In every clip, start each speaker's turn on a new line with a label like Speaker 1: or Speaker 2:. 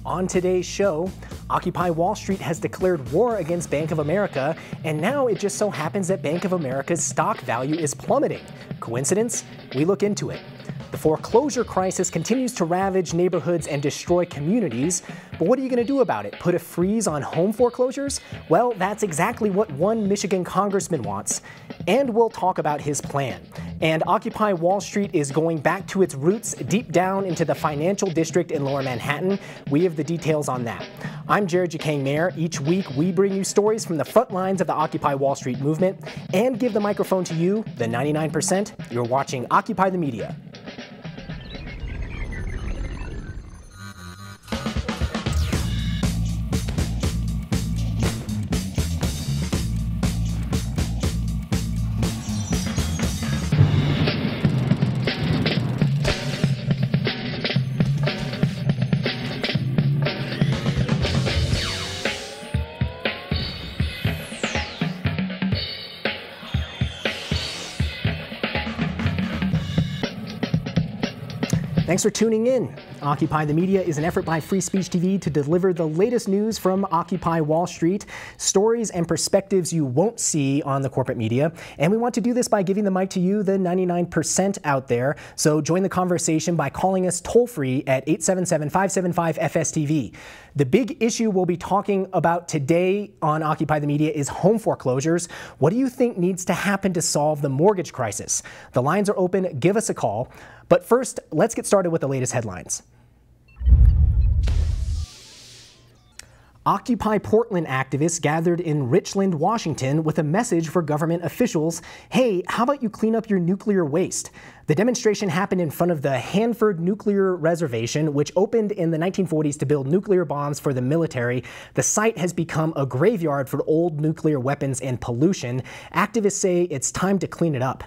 Speaker 1: On today's show, Occupy Wall Street has declared war against Bank of America, and now it just so happens that Bank of America's stock value is plummeting. Coincidence? We look into it. The foreclosure crisis continues to ravage neighborhoods and destroy communities, but what are you going to do about it? Put a freeze on home foreclosures? Well, that's exactly what one Michigan congressman wants, and we'll talk about his plan. And Occupy Wall Street is going back to its roots deep down into the financial district in Lower Manhattan. We have the details on that. I'm Jared Jacang Mayer. Each week, we bring you stories from the front lines of the Occupy Wall Street movement and give the microphone to you, the 99%. You're watching Occupy the Media. Thanks for tuning in. Occupy the Media is an effort by Free Speech TV to deliver the latest news from Occupy Wall Street, stories and perspectives you won't see on the corporate media. And we want to do this by giving the mic to you, the 99% out there. So join the conversation by calling us toll-free at 877-575-FSTV. The big issue we'll be talking about today on Occupy the Media is home foreclosures. What do you think needs to happen to solve the mortgage crisis? The lines are open. Give us a call. But first, let's get started with the latest headlines. Occupy Portland activists gathered in Richland, Washington with a message for government officials. Hey, how about you clean up your nuclear waste? The demonstration happened in front of the Hanford Nuclear Reservation, which opened in the 1940s to build nuclear bombs for the military. The site has become a graveyard for old nuclear weapons and pollution. Activists say it's time to clean it up.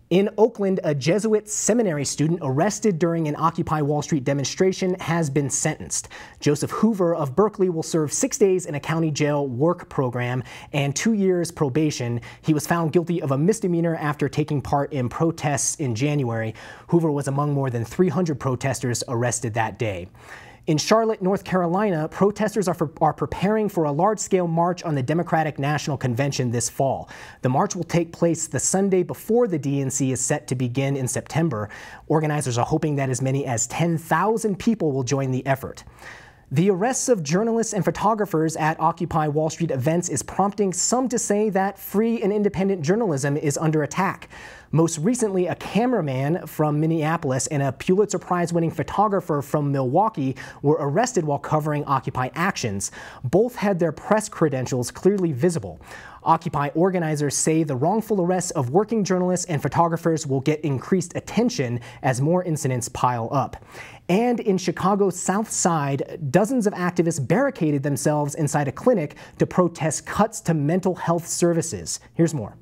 Speaker 1: In Oakland, a Jesuit seminary student arrested during an Occupy Wall Street demonstration has been sentenced. Joseph Hoover of Berkeley will serve 6 days in a county jail work program and 2 years probation. He was found guilty of a misdemeanor after taking part in protests in January. Hoover was among more than 300 protesters arrested that day. In Charlotte, North Carolina, protesters are preparing for a large-scale march on the Democratic National Convention this fall. The march will take place the Sunday before the DNC is set to begin in September. Organizers are hoping that as many as 10,000 people will join the effort. The arrests of journalists and photographers at Occupy Wall Street events is prompting some to say that free and independent journalism is under attack. Most recently, a cameraman from Minneapolis and a Pulitzer Prize-winning photographer from Milwaukee were arrested while covering Occupy actions. Both had their press credentials clearly visible. Occupy organizers say the wrongful arrests of working journalists and photographers will get increased attention as more incidents pile up. And in Chicago's South Side, dozens of activists barricaded themselves inside a clinic to protest cuts to mental health services. Here's more.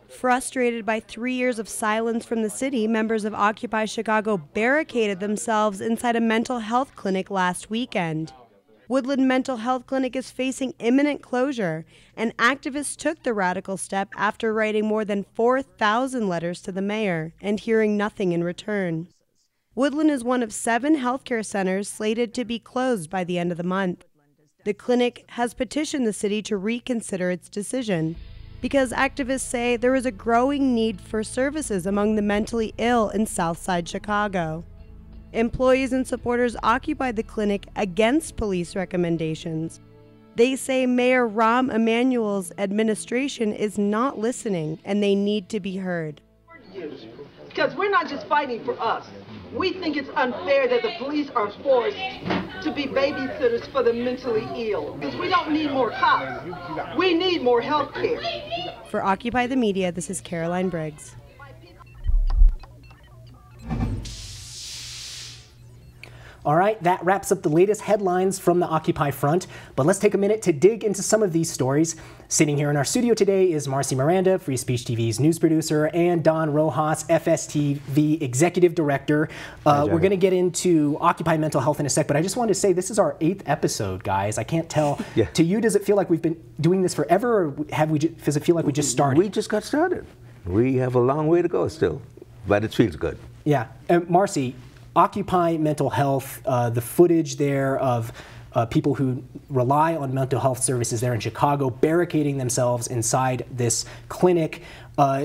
Speaker 2: Frustrated by 3 years of silence from the city, members of Occupy Chicago barricaded themselves inside a mental health clinic last weekend. Woodland Mental Health Clinic is facing imminent closure, and activists took the radical step after writing more than 4,000 letters to the mayor and hearing nothing in return. Woodland is one of 7 healthcare centers slated to be closed by the end of the month. The clinic has petitioned the city to reconsider its decision, because activists say there is a growing need for services among the mentally ill in Southside Chicago. Employees and supporters occupied the clinic against police recommendations. They say Mayor Rahm Emanuel's administration is not listening and they need to be heard.
Speaker 3: Because we're not just fighting for us. We think it's unfair that the police are forced to be babysitters for the mentally ill. Because we don't need more cops. We need more health care.
Speaker 2: For Occupy the Media, this is Caroline Briggs.
Speaker 1: All right, that wraps up the latest headlines from the Occupy front, but let's take a minute to dig into some of these stories. Sitting here in our studio today is Marcy Miranda, Free Speech TV's news producer, and Don Rojas, FSTV executive director. We're going to get into Occupy mental health in a sec, but I just wanted to say this is our 8th episode, guys. I can't tell. Yeah. To you, does it feel like we've been doing this forever, or does it feel like we just started?
Speaker 4: We just got started. We have a long way to go still, but it feels good.
Speaker 1: Yeah. Marcy, Occupy Mental Health, the footage there of people who rely on mental health services there in Chicago barricading themselves inside this clinic.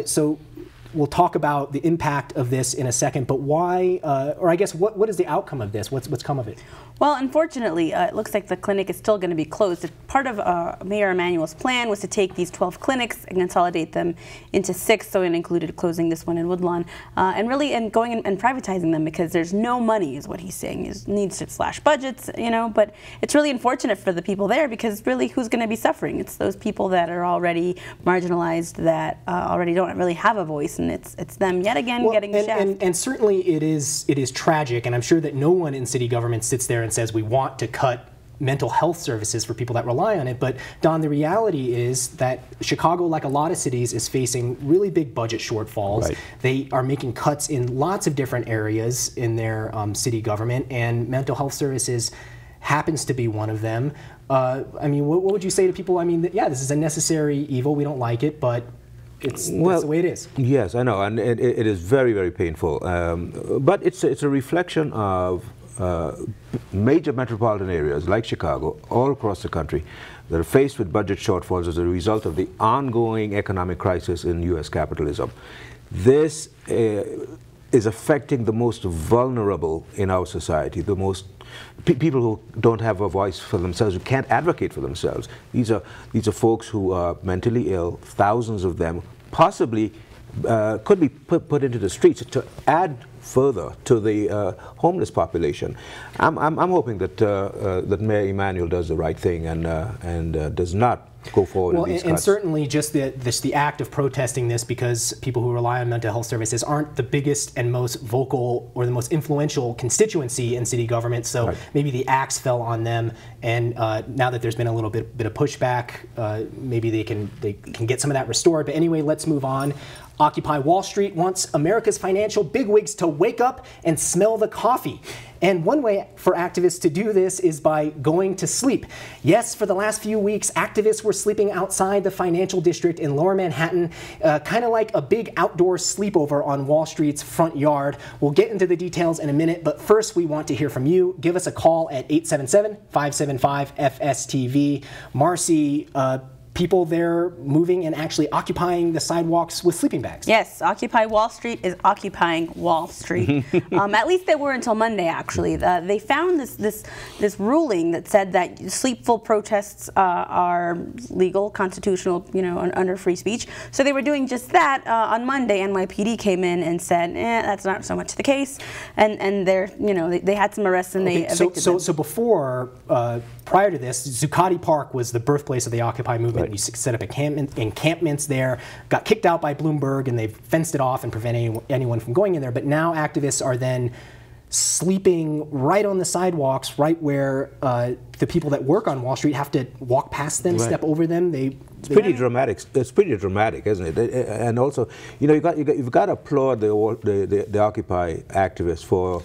Speaker 1: So we'll talk about the impact of this in a second, but why, or I guess what is the outcome of this? What's come of it?
Speaker 4: Well, unfortunately, it looks like the clinic is still going to be closed. Part of Mayor Emanuel's plan was to take these 12 clinics and consolidate them into 6, so it included closing this one in Woodlawn, and going and privatizing them because there's no money, is what he's saying. He needs to slash budgets, you know, but it's really unfortunate for the people there because really who's going to be suffering? It's those people that are already marginalized, that already don't really have a voice, and it's them yet again getting the shaft.
Speaker 1: And certainly it is tragic, and I'm sure that no one in city government sits there and says we want to cut mental health services for people that rely on it. But Don, the reality is that Chicago, like a lot of cities, is facing really big budget shortfalls. Right. They are making cuts in lots of different areas in their city government, and mental health services happens to be one of them. I mean, what would you say to people? I mean, yeah, this is a necessary evil. We don't like it, but that's the way it is.
Speaker 5: Yes, I know, and it is very, very painful. But it's a reflection of major metropolitan areas like Chicago, all across the country, that are faced with budget shortfalls as a result of the ongoing economic crisis in U.S. capitalism. This is affecting the most vulnerable in our society, the most people who don't have a voice for themselves, who can't advocate for themselves. These are folks who are mentally ill, thousands of them, possibly could be put into the streets to add further to the homeless population. I'm hoping that that Mayor Emanuel does the right thing and does not go forward with these cuts.
Speaker 1: And certainly just the act of protesting this, because people who rely on mental health services aren't the biggest and most vocal or the most influential constituency in city government, so right. Maybe the axe fell on them, and now that there's been a little bit of pushback, maybe they can get some of that restored. But anyway, let's move on. Occupy Wall Street wants America's financial bigwigs to wake up and smell the coffee. And one way for activists to do this is by going to sleep. Yes, for the last few weeks, activists were sleeping outside the financial district in Lower Manhattan, kind of like a big outdoor sleepover on Wall Street's front yard. We'll get into the details in a minute, but first we want to hear from you. Give us a call at 877-575-FSTV. Marcy, people there moving and actually occupying the sidewalks with sleeping bags.
Speaker 4: Yes, Occupy Wall Street is occupying Wall Street. At least they were until Monday, actually. They found this ruling that said that sleepful protests are legal, constitutional, you know, under free speech. So they were doing just that. On Monday, NYPD came in and said, that's not so much the case. And they had some arrests and they evicted them.
Speaker 1: So before, prior to this, Zuccotti Park was the birthplace of the Occupy movement. Right. You set up encampments there, got kicked out by Bloomberg, and they've fenced it off and prevented anyone from going in there. But now activists are then sleeping right on the sidewalks, right where the people that work on Wall Street have to walk past them, right. Step over them. It's
Speaker 5: pretty dramatic. It's pretty dramatic, isn't it? And also, you know, you've got to applaud the Occupy activists for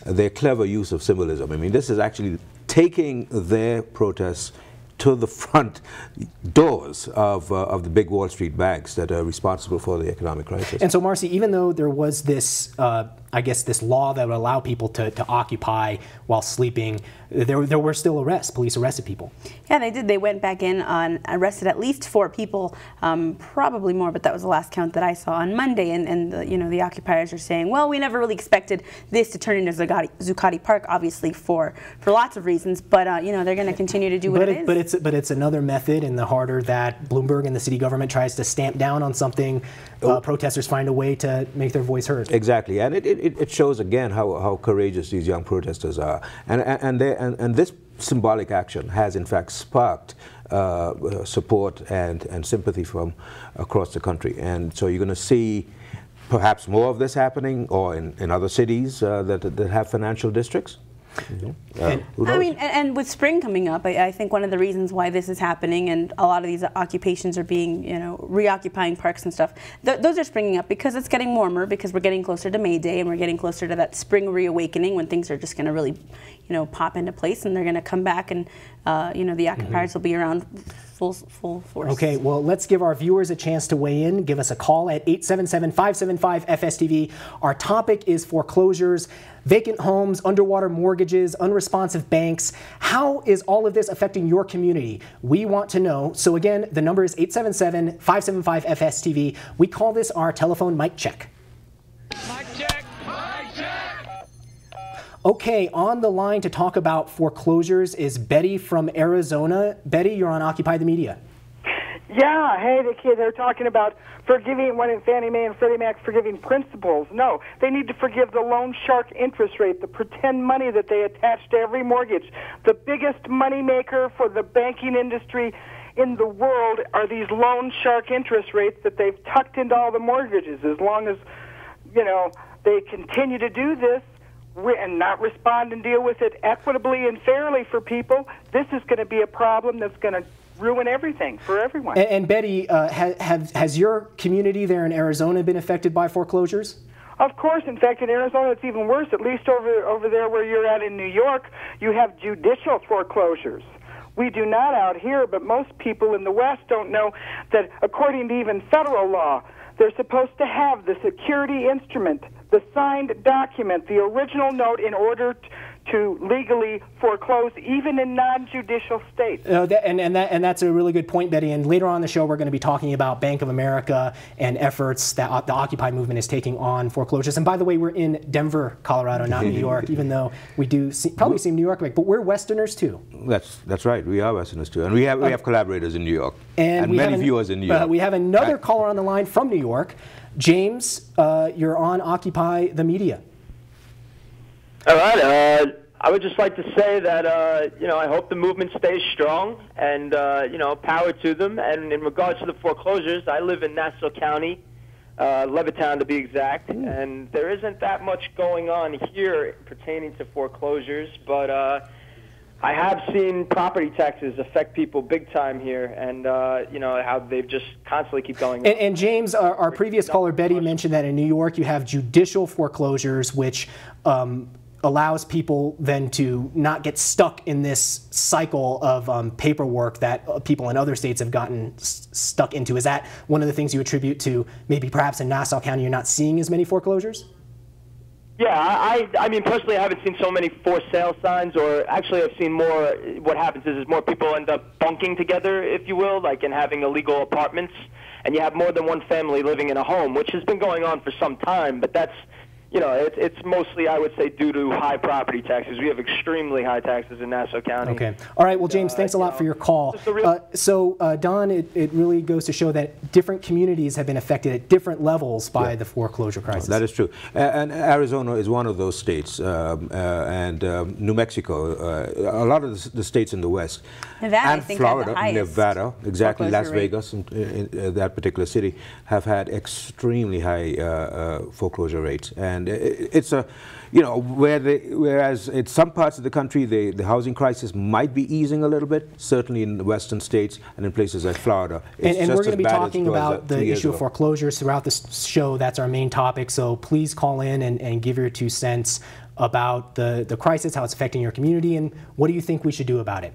Speaker 5: their clever use of symbolism. I mean, this is actually taking their protests to the front doors of the big Wall Street banks that are responsible for the economic crisis.
Speaker 1: And so, Marcy, even though there was this, I guess, this law that would allow people to occupy while sleeping, there were still arrests. Police arrested people.
Speaker 4: Yeah, they did. They went back in and arrested at least 4 people, probably more, but that was the last count that I saw on Monday. And the occupiers are saying, well, we never really expected this to turn into Zuccotti Park, obviously for lots of reasons. But they're going to continue to do what it is.
Speaker 1: But it's another method, and the harder that Bloomberg and the city government tries to stamp down on something, protesters find a way to make their voice heard.
Speaker 5: Exactly, and it shows again how courageous these young protesters are, and this symbolic action has in fact sparked support and sympathy from across the country, and so you're going to see perhaps more of this happening, or in other cities that have financial districts.
Speaker 4: And with spring coming up, I think one of the reasons why this is happening, and a lot of these occupations are being, reoccupying parks and stuff, those are springing up because it's getting warmer, because we're getting closer to May Day, and we're getting closer to that spring reawakening when things are just going to really, pop into place, and they're going to come back, and the occupiers will be around full force.
Speaker 1: Okay, well, let's give our viewers a chance to weigh in. Give us a call at 877-575-FSTV. Our topic is foreclosures, vacant homes, underwater mortgages, unresponsive banks. How is all of this affecting your community? We want to know. So again, the number is 877-575-FSTV. We call this our telephone mic check.
Speaker 6: Mic check! Mic check!
Speaker 1: Okay, on the line to talk about foreclosures is Betty from Arizona. Betty, you're on Occupy the Media.
Speaker 7: Yeah, hey, they're talking about forgiving, when Fannie Mae and Freddie Mac forgiving principals. No, they need to forgive the loan shark interest rate, the pretend money that they attach to every mortgage. The biggest moneymaker for the banking industry in the world are these loan shark interest rates that they've tucked into all the mortgages. As long as, they continue to do this, and not respond and deal with it equitably and fairly for people, this is going to be a problem that's going to ruin everything for everyone.
Speaker 1: And Betty, has your community there in Arizona been affected by foreclosures?
Speaker 7: Of course. In fact, in Arizona, it's even worse. At least over there where you're at in New York, you have judicial foreclosures. We do not out here, but most people in the West don't know that according to even federal law, they're supposed to have the security instrument, the signed document, the original note in order to legally foreclose, even in non-judicial states.
Speaker 1: And that's a really good point, Betty. And later on in the show, we're going to be talking about Bank of America and efforts that the Occupy movement is taking on foreclosures. And by the way, we're in Denver, Colorado, not New York, even though we do probably seem New York, but we're Westerners too.
Speaker 5: That's right. We are Westerners too, and we have collaborators in New York and many viewers in New York.
Speaker 1: We have another caller on the line from New York. James, you're on Occupy the Media.
Speaker 8: All right. I would just like to say that, I hope the movement stays strong and, power to them. And in regards to the foreclosures, I live in Nassau County, Levittown to be exact, and there isn't that much going on here pertaining to foreclosures, but I have seen property taxes affect people big time here, and, how they've just constantly keep going up.
Speaker 1: And James, our previous caller, Betty, mentioned that in New York you have judicial foreclosures, which allows people then to not get stuck in this cycle of paperwork that people in other states have gotten stuck into. Is that one of the things you attribute to maybe perhaps in Nassau County you're not seeing as many foreclosures?
Speaker 8: Yeah, I mean, personally, I haven't seen so many for sale signs, or actually I've seen more, what happens is more people end up bunking together, if you will, like, and having illegal apartments, and you have more than one family living in a home, which has been going on for some time, but that's, it's mostly, I would say, due to high property taxes. We have extremely high taxes in Nassau County.
Speaker 1: Okay. All right. Well, James, thanks a lot for your call. Don, it really goes to show that different communities have been affected at different levels by the foreclosure crisis.
Speaker 5: That is true. And Arizona is one of those states, and New Mexico, a lot of the states in the West.
Speaker 4: Nevada,
Speaker 5: and
Speaker 4: I think,
Speaker 5: Florida,
Speaker 4: had the
Speaker 5: Nevada, exactly, Las
Speaker 4: rate.
Speaker 5: Vegas, in that particular city, have had extremely high foreclosure rates. And it's a, whereas in some parts of the country the housing crisis might be easing a little bit, certainly in the western states and in places like Florida.
Speaker 1: And we're going to be talking about the issue of foreclosures throughout this show. That's our main topic. So please call in and give your 2 cents about the crisis, how it's affecting your community, and what do you think we should do about it.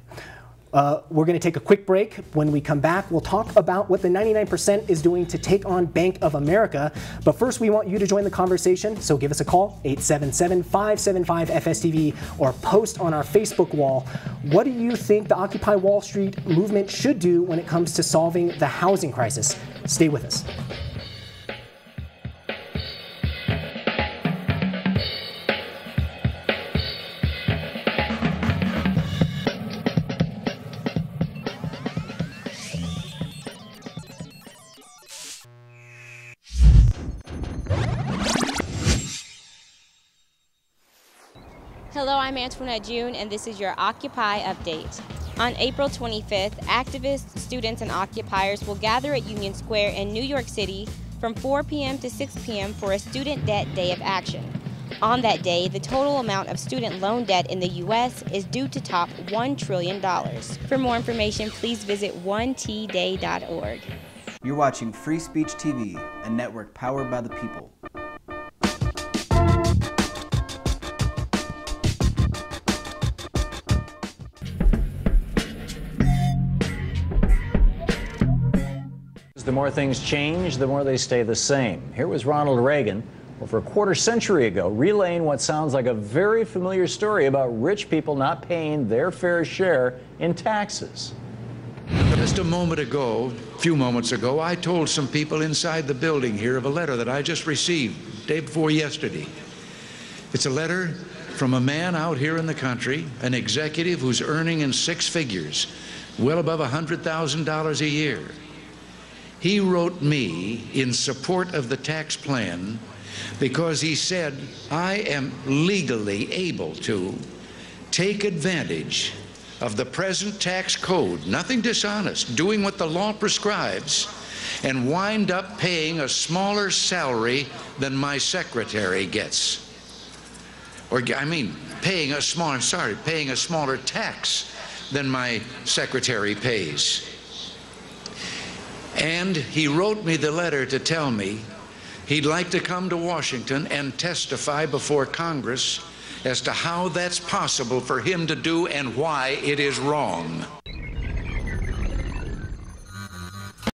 Speaker 1: We're going to take a quick break. When we come back, we'll talk about what the 99% is doing to take on Bank of America. But first, we want you to join the conversation, so give us a call, 877-575-FSTV, or post on our Facebook wall. What do you think the Occupy Wall Street movement should do when it comes to solving the housing crisis? Stay with us.
Speaker 9: Hello, I'm Antoinette June, and this is your Occupy Update. On April 25th, activists, students, and occupiers will gather at Union Square in New York City from 4 p.m. to 6 p.m. for a Student Debt Day of Action. On that day, the total amount of student loan debt in the U.S. is due to top $1 trillion. For more information, please visit onetday.org.
Speaker 10: You're watching Free Speech TV, a network powered by the people.
Speaker 11: more things change, the more they stay the same. Here was Ronald Reagan over a quarter century ago, relaying what sounds like a very familiar story about rich people not paying their fair share in taxes.
Speaker 12: Just a moment ago, a few moments ago, I told some people inside the building here of a letter that I just received day before yesterday. It's a letter from a man out here in the country, an executive who's earning in six figures, well above $100,000 a year. He wrote me in support of the tax plan because he said, I am legally able to take advantage of the present tax code, nothing dishonest, doing what the law prescribes, and wind up paying a smaller salary than my secretary gets. Or, I mean, paying a smaller tax than my secretary pays. And he wrote me the letter to tell me he'd like to come to Washington and testify before Congress as to how that's possible for him to do and why it is wrong.